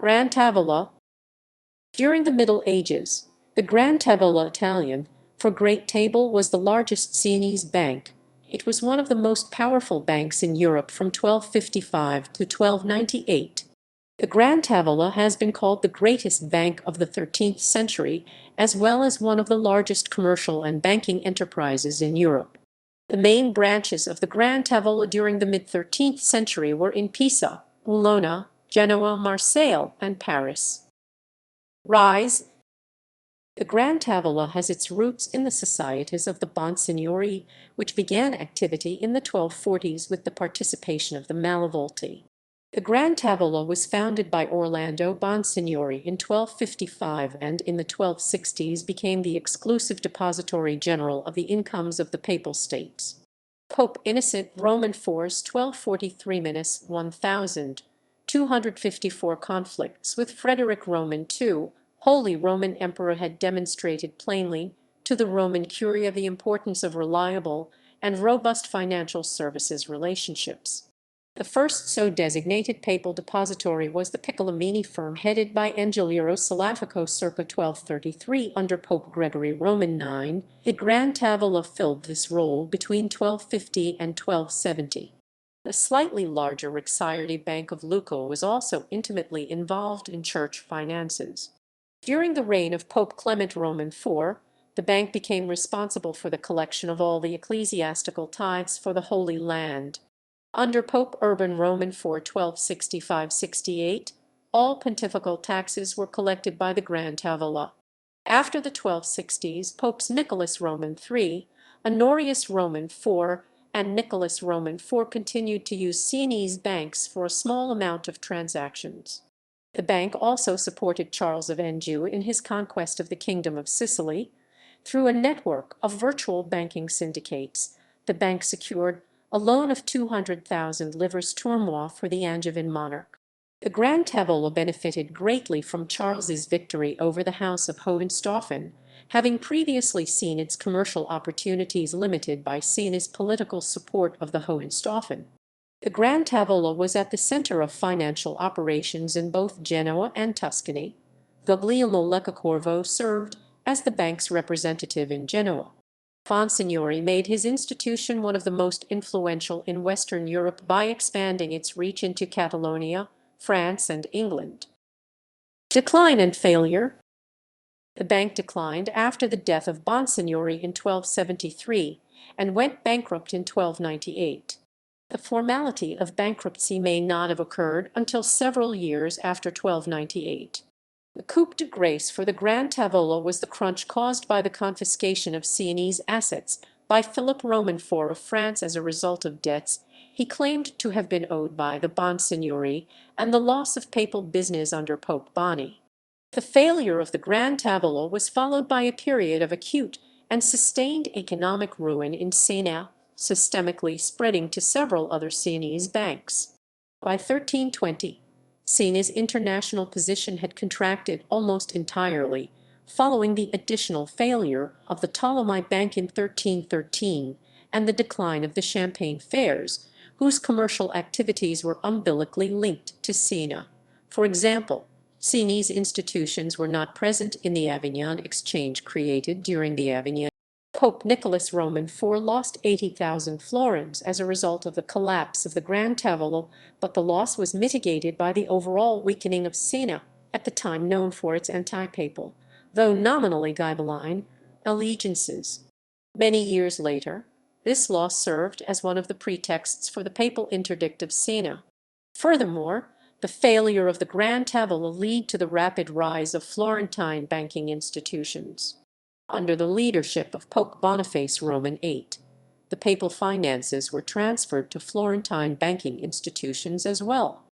Gran Tavola. During the Middle Ages, the Gran Tavola Italian for Great Table was the largest Sienese bank. It was one of the most powerful banks in Europe from 1255 to 1298. The Gran Tavola has been called the greatest bank of the 13th century, as well as one of the largest commercial and banking enterprises in Europe. The main branches of the Gran Tavola during the mid-13th century were in Pisa, Bologna, Genoa, Marseille, and Paris. Rise. The Gran Tavola has its roots in the societies of the Bonsignori, which began activity in the 1240s with the participation of the Malavolti. The Gran Tavola was founded by Orlando Bonsignori in 1255 and in the 1260s became the exclusive depository general of the incomes of the Papal States. Pope Innocent Roman IV's 1243–1254 conflicts with Frederick Roman II, Holy Roman Emperor, had demonstrated plainly to the Roman Curia the importance of reliable and robust financial services relationships. The first so designated papal depository was the Piccolomini firm headed by Angeliero Salatico circa 1233 under Pope Gregory Roman IX. The Gran Tavola filled this role between 1250 and 1270. The slightly larger Rixardi Bank of Lucca was also intimately involved in church finances. During the reign of Pope Clement Roman IV, the bank became responsible for the collection of all the ecclesiastical tithes for the Holy Land. Under Pope Urban Roman IV 1265–68, all pontifical taxes were collected by the Gran Tavola. After the 1260s, Popes Nicholas Roman III, Honorius Roman IV, and Nicholas Roman IV continued to use Sienese banks for a small amount of transactions. The bank also supported Charles of Anjou in his conquest of the Kingdom of Sicily. Through a network of virtual banking syndicates, the bank secured a loan of 200,000 livres tournois for the Angevin monarch. The Gran Tavola benefited greatly from Charles's victory over the House of Hohenstaufen, having previously seen its commercial opportunities limited by Sienese political support of the Hohenstaufen. The Gran Tavola was at the center of financial operations in both Genoa and Tuscany. Guglielmo Leccacorvo served as the bank's representative in Genoa. Bonsignori made his institution one of the most influential in Western Europe by expanding its reach into Catalonia, France, and England. Decline and failure. The bank declined after the death of Bonsignori in 1273 and went bankrupt in 1298. The formality of bankruptcy may not have occurred until several years after 1298. The coup de grace for the Gran Tavola was the crunch caused by the confiscation of Sienese assets by Philip Roman IV of France as a result of debts he claimed to have been owed by the Bonsignori and the loss of papal business under Pope Boni. The failure of the Gran Tavola was followed by a period of acute and sustained economic ruin in Siena, systemically spreading to several other Sienese banks. By 1320, Siena's international position had contracted almost entirely, following the additional failure of the Ptolemaic Bank in 1313 and the decline of the Champagne fairs, whose commercial activities were umbilically linked to Siena. For example, Sienese institutions were not present in the Avignon exchange created during the Avignon. Pope Nicholas Roman IV lost 80,000 florins as a result of the collapse of the Gran Tavola, but the loss was mitigated by the overall weakening of Siena, at the time known for its anti-papal, though nominally Ghibelline, allegiances. Many years later, this loss served as one of the pretexts for the papal interdict of Siena. Furthermore, the failure of the Gran Tavola led to the rapid rise of Florentine banking institutions. Under the leadership of Pope Boniface Roman VIII, the papal finances were transferred to Florentine banking institutions as well.